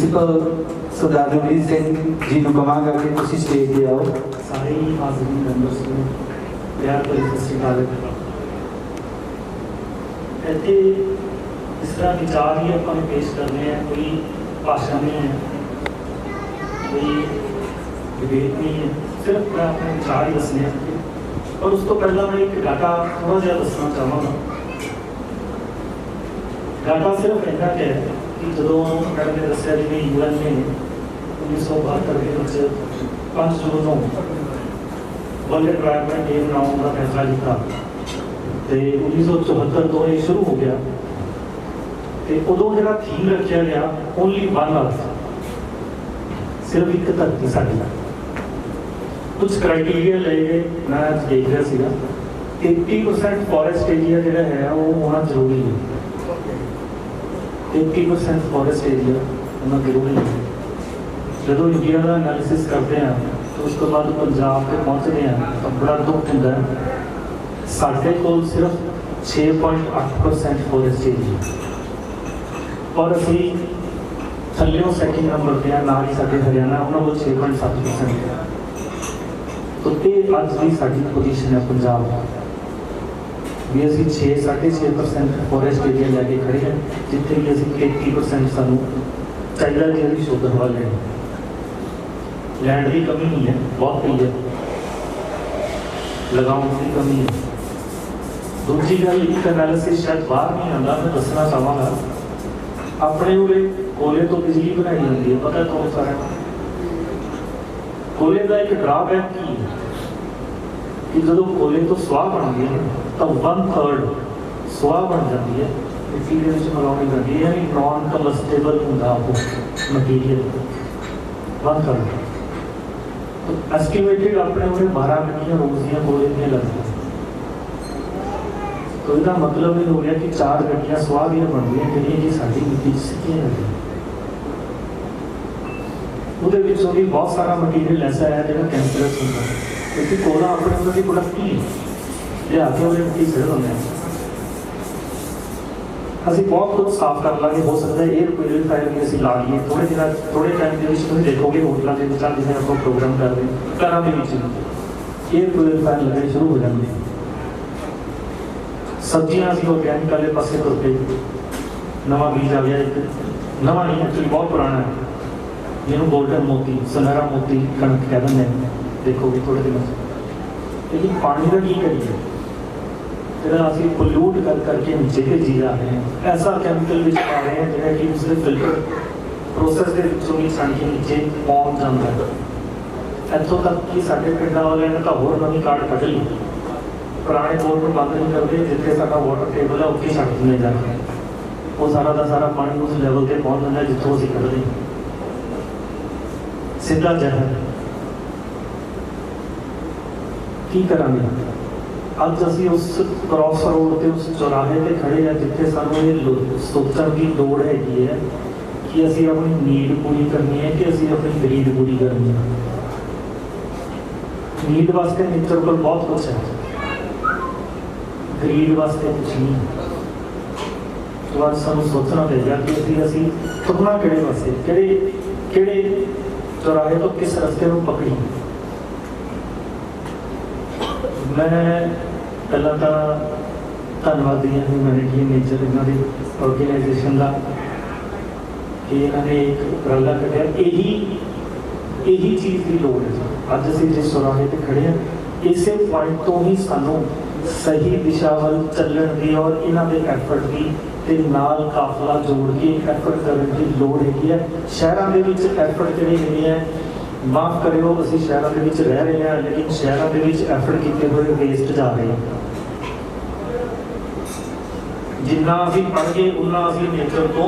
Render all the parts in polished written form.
Principal सरदार गुरमीत सिंह जी को कहांगा कि तुसी स्टेज पे आओ। सारे हाज़रीन मेंबर्स को प्यार भरी सत श्री अकाल। इत्थे इस तरह विचार ही अपन पेश करने हैं, कोई भाषण नहीं है, कोई डिबेट नहीं है, सिर्फ मैं अपने विचार ही दसने हैं। और उस तो पहला मैं एक डाटा थोड़ा जहा दसना चाहूँगा। डाटा सिर्फ इतना है कि जो मैंने दसिया जिम्मे UN ने 1972 के 5 जून को वर्ल्ड एनवायरनमेंट डे मनाने का फैसला किया। तो 1974 तो ये शुरू हो गया। तो उदों जो थीम रखा गया ओनली वन अर्थ, सिर्फ एक धरती साडी। कुछ क्राइटेरिया ले गए, मैं देख रहा सीगा 80% फॉरेस्ट एरिया जो है वो होना जरूरी है। 80% फॉरेस्ट एरिया होना जरूरी है। जो इंडिया का एनालिसिस करते हैं तो उसके बाद पंजाब के पहुँचते हैं तो बड़ा दुख होता है। साढ़े को सिर्फ 6.8% फॉरेस्ट एरिया और असी थल्यों सैकिंग नंबर पे ना ही साढ़े हरियाणा उन्होंने को 6.7%। तो ये अज की साड़ी पोजीशन है पंजाब भी असी 6-6.5% फॉरेस्ट एरिया लैके खड़े हैं, जिथे भी असी 80% सानू चाहिए जी शुद्ध हवा लें। लैंड की कमी नहीं है, बहुत पई है, लगाउन की कमी है। दूसरी गल एक एनालिसिस शायद बाहर नहीं आता, मैं दसना चाहवागा। अपने उरे कोले तो बिजली बनाई जाती है, पता तो सारा। कोले का एक ड्रॉबैक की है कि जो कोले तो स्वाह बनती है तो 1/3 स्वाह बन जाती है, मिट्टी के मिलानी करती है, यानी नॉन कंबस्टेबल होंगे वो मटीरियल 1/3। तो एस्टिमेटेड अपने उन्हें 12 मिलियन रोज दियाँ कोले दियाँ लगती। तो इसका मतलब ये हो गया कि 4 गड्डियाँ स्वाह दियाँ बन गई जी साड़ी मिट्टी सिक्कियाँ लगी। ਉਹਦੇ ਵਿੱਚੋਂ ਵੀ बहुत सारा मटीरियल ऐसा है जो कैंसरस होता है, क्योंकि कोला अपने उन्होंने प्रोडक्ट ही लिया के वो मिट्टी सिर होंगे। अभी बहुत कुछ साफ कर लाँगे, हो सकता है एयर प्यूरीफायर भी अभी ला लिए थोड़े दिन थोड़े टाइम के तुम देखोगे होटलों के जिसे आप प्रोग्राम कर रहे हैं घर के एयर प्यूरीफायर लगने शुरू हो जाएंगे। सब्जियां अभी ऑर्गैनिक वाले पासे तुर पे नवा बीज आ गया, एक नवा नहीं एक्चुअली बहुत पुराना है, जिन्होंने गोल्डन मोती सुनहरा मोती कणक कह देंगे, देखोगे थोड़े दिनों से। लेकिन पानी का की करिए जो अभी पोल्यूट कर करके नीचे भेजी जा रहे हैं, ऐसा कैमिकल भी पा रहे हैं जो कि उसके फिल्टर प्रोसैस के विचों भी साढ़े नीचे पहुँच जाता है। इतों तक कि साढ़े पिंडा वाले ने तो होर नवी कार्ड कट ली, पुराने बोर को बंद नहीं करते, जिथे साडा वाटर टेबल है उत्थे छड्ड दिंदे जाके वो सारा का सारा पानी उस लैवल पर पहुँच जाता है जितों असीं कढ़दे हैं। सीधा जहर की करांगे। अज असी उस क्रॉस रोड के उस चौराहे पर खड़े हैं जिथे सानू ये सोचण की लोड़ हैगी है कि असी अपनी नीड पूरी करनी है कि असी अपनी ग्रीड पूरी करनी है। नीड वास्ते नेचर को बहुत कुछ है, ग्रीड वास्ते कुछ नहीं। तो आज सानू सोचना पड़ेगा कि असी तुरना किहड़े पासे, किहड़े चौराहे तो किस रस्ते को पकड़ी। मैं पहला तो धन्यवादी हाँ ह्यूमैनिटी नेचर इन्होंने ऑर्गेनाइजेशन का कि इन्होंने एक उपराला कटिया। यही चीज़ की लोड़ है। अज असीं जिस चौराहे पर खड़े हैं इस पॉइंट तो ही सानू सही दिशा वाल चलण की और इन्हों के एफर्ट की ते नाल काफला जोड़ के एफर्ट करने की लोड़ हैगी है। शहरों के विच एफर्ट जिहड़े हैगे है, माफ़ करियो असीं शहरों के विच रह रहे हैं, लेकिन शहरों के विच एफर्ट किए हुए वेस्ट जा रहे हैं। जिन्ना असीं पढ़ गए उन्ना असीं नेचर तो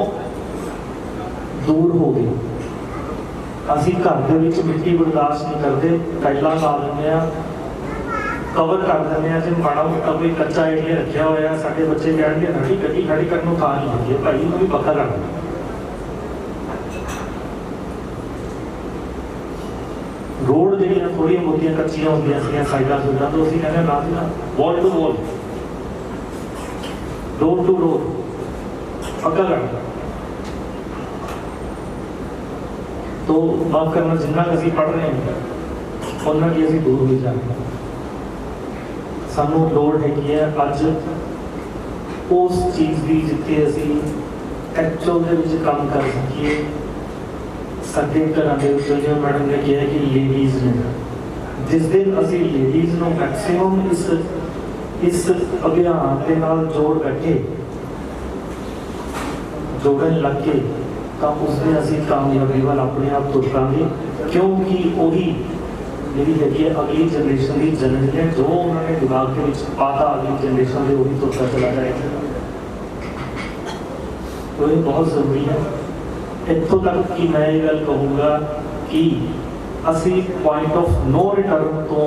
दूर हो गए। असीं घर के विच मिट्टी बर्दाश्त नहीं करते, टाइलां ला दिंदे आ, कवर कर देंगे हैं। जो माड़ा मोटा कोई कच्चा एरिया रखा हुआ, साढ़े बच्चे कहेंगे हटी गड्डी खड़ी करने थां नहीं है भाई, भी पक्का कर दो। रोड जी थोड़ी मोटिया कच्चियां होंगे साइडा सूडा, तो असं कहते ना ना wall to wall door to door पक्का कर। तो माफ़ करना, जिन्ना असीं पढ़ रहे हैं उन्ना की असीं दूर भी जा रहे हैं। सानू लोड़ हैगी है अज उस चीज़ की जिथे असीं एक्चुअल दे विच काम कर सकीए। साडे घरां दे विच जिवें मैडम ने कहा कि लेडीज़ ने, जिस दिन असीं लेडीज़ नूं मैक्सिमम इस अभियान के नाल जोड़ बैठे जोड़न लग के, तो उस दिन असीं कामयाबी वाल अपने आप तुर पांगे, क्योंकि वही जी हैगी है अगली जनरेशन की जननी है, जो उन्होंने दिमाग के विच पाता अगली जनरेशन के वही तुरता चला जाएगा। तो ये बहुत ज़रूरी है। इतों तक कि मैं ये गल कहूँगा कि असी पॉइंट ऑफ नो रिटर्न तो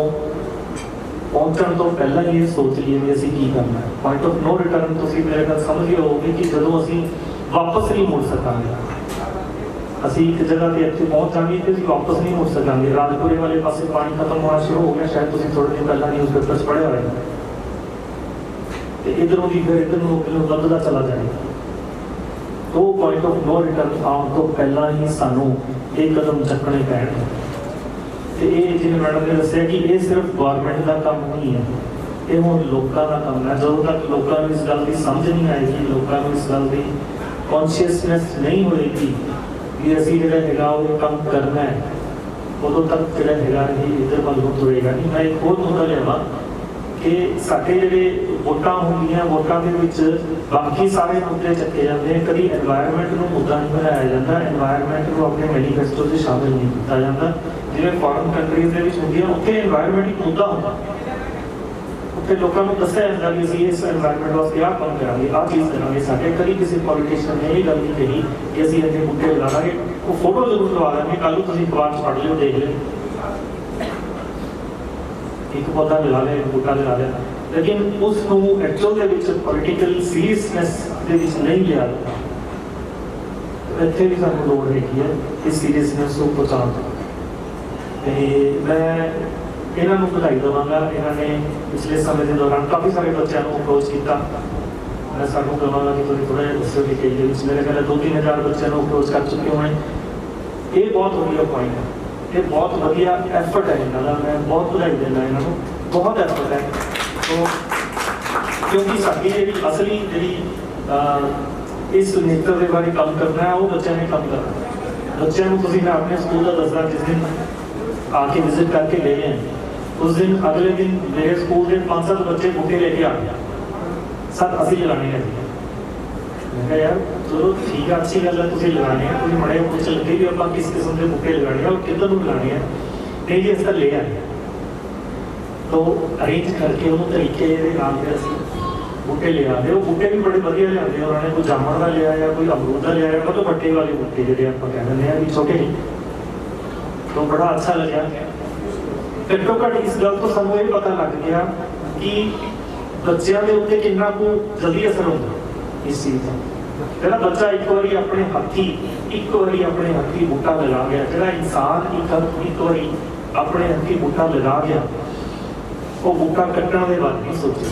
पहुँचने तो पहला ये सोच लीए भी असी की करना है। पॉइंट ऑफ नो रिटर्न तुसीं मेरे गल समझ गए होगे कि जो असी वापस नहीं मुड़ सकांगे, असी एक जगह से इतने पहुँच जाएंगे तो असी वापस नहीं मुड़ सकांगे। राजपुरे वाले पासे पानी खत्म होना शुरू हो गया, शायद तुसीं थोड़े दिन पहला न्यूज़ पेपर पढ़े हुए, तो इधरों की फिर इधर वधदा चला जाएगा। तो पॉइंट ऑफ नो रिटर्न आने तो पहला ही सानू एक कदम चकने पैणगे। तो ये जिन्हें मैडम ने दस्सिया कि ये सिर्फ गवर्नमेंट का काम नहीं है, ये हुण लोगों का काम है। जो तक लोगों को इस गल की समझ नहीं आएगी, लोगों को इस गल की कॉन्शियसनैस नहीं होएगी कि असी जो है काम करना है, उदों तक जो है इधर वाल तुरेगा नहीं। मैं एक होर मुद्दा लियावां कि साडे जिहड़े वोटां होंदियां, वोटां दे विच बाकी सारे मुद्दे चक्के जाते हैं, कभी एनवायरनमेंट को मुद्दा नहीं बनाया जाता, एनवायरनमेंट को अपने मैनीफेस्टो से शामिल नहीं किया जाता। जिवें फॉरेन कंट्रीज़ दे विच हुंदियां, उत्थे एनवायरनमेंट एक मुद्दा होंदा, उत्थे लोकां नूं दस्सिया जांदा कि असीं इस एनवायरनमेंट वास्ते आह काम करांगे, आह चीज़ करांगे। साडे कभी किसी पॉलिटिशियन ने ये गल नहीं कही कि असीं इन्ने बूटे लगा लांगे, वो फोटो जरूर लगा देंगे, कल नूं तुसीं अखबार च पढ़ लिओ, देख लिओ, एक पौधा लगा लिया, एक बूटा लगा लिया, लेकिन उसनूं एक्चुअल दे विच पॉलिटिकल सीरियसनैस दे विच नहीं लिया जाता। तो इत्थे भी सानूं लोड़ हैगी है इस सीरियसनैस को पहुँचाउण दी। ते मैं इन्हां नूं बधाई देवांगा, इन्हां ने पिछले समय के दौरान काफ़ी सारे बच्चों को अप्रोच किया। मैं सानूं कहांगा कि तुसीं थोड़ा जिहा दस्सिओ डिटेल दे विच, मेरे ख्याल 2-3 हज़ार बच्चों को अप्रोच कर चुके होने। ये बहुत वधिया पॉइंट है, ये बहुत वधिया एफर्ट है इन्हां दा, मैं बहुत बधाई देना इन्हां नूं, बहुत एफर्ट है। तो क्योंकि साडी जिहड़ी असली जिहड़ी इस नेचर के बारे काम करना है, वो बच्चों ने काम करना है। बच्चों को तुसीं मैं अपने स्कूल का दसदा, जिस दिन आके विजिट करके गए हैं, उस दिन अगले दिन मेरे स्कूल के 5-7 बच्चे बूटे लेके आ गए, सर असीं लगाने हैं। मैं कहा यार चलो ठीक है, अच्छी गल है, तुसीं लगाने हैं, तुसीं मड़े कुछ लगे भी आपां किस किस्म के बूटे लगाने हैं और किधर नूं लगाने हैं, नहीं जी असीं ले आए। तो अरेंज करके उन्होंने तरीके के नाम से असीं बूटे ले आते, वो बूटे भी बड़े वधिया लियाते, उन्होंने कोई जामन का लिया या कोई अमरूद का लिया, मतलब बट्टे वाले बूटे जिहड़े आपां कह दिंदे आ भी छोटे नहीं। तो बड़ा अच्छा लगा। घट्टो घट इस गल तो सानूं ये पता लग गया कि बच्चों के उत्ते कितना को जल्दी असर होता इस चीज़ का। जिहड़ा बच्चा एक बारी अपने हत्थी बूटा लगा गया, जिहड़ा इंसान एक बारी अपने हत्थी बूटा लगा गया, वो बूटा कट्टण के बारे नहीं सोचे,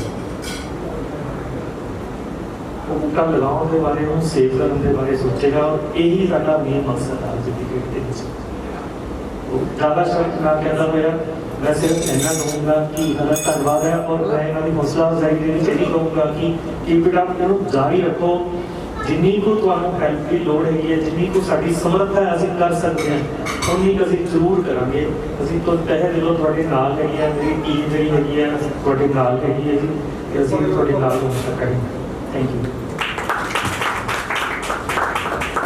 वो बूटा लगाने के बारे में, सेव करने के बारे सोचेगा। और यही साडा मेन मकसद है आज की डेट में। ज़्यादा शब्द ना कहना मेरा, मैं सिर्फ इतना कहूँगा कि इन्होंने धन्यवाद है। और मैं इन्होंने हौसला अफजाई के लिए यही कहूँगा कि बेटा इन्हों जारी रखो, जिन्नी को तुहानूं हेल्प की लोड़ हैगी है, जिन्नी को साडी समर्थ है असीं कर सकते हैं, उन्नी को असीं जरूर करांगे। असीं तो तहे दिलों तुहाडे नाल हैगी है, मेरी टीम जिहड़ी हैगी है तुहाडे नाल हैगी है जी, कि असीं तुहाडे नाल हो सकांगे। Thank you.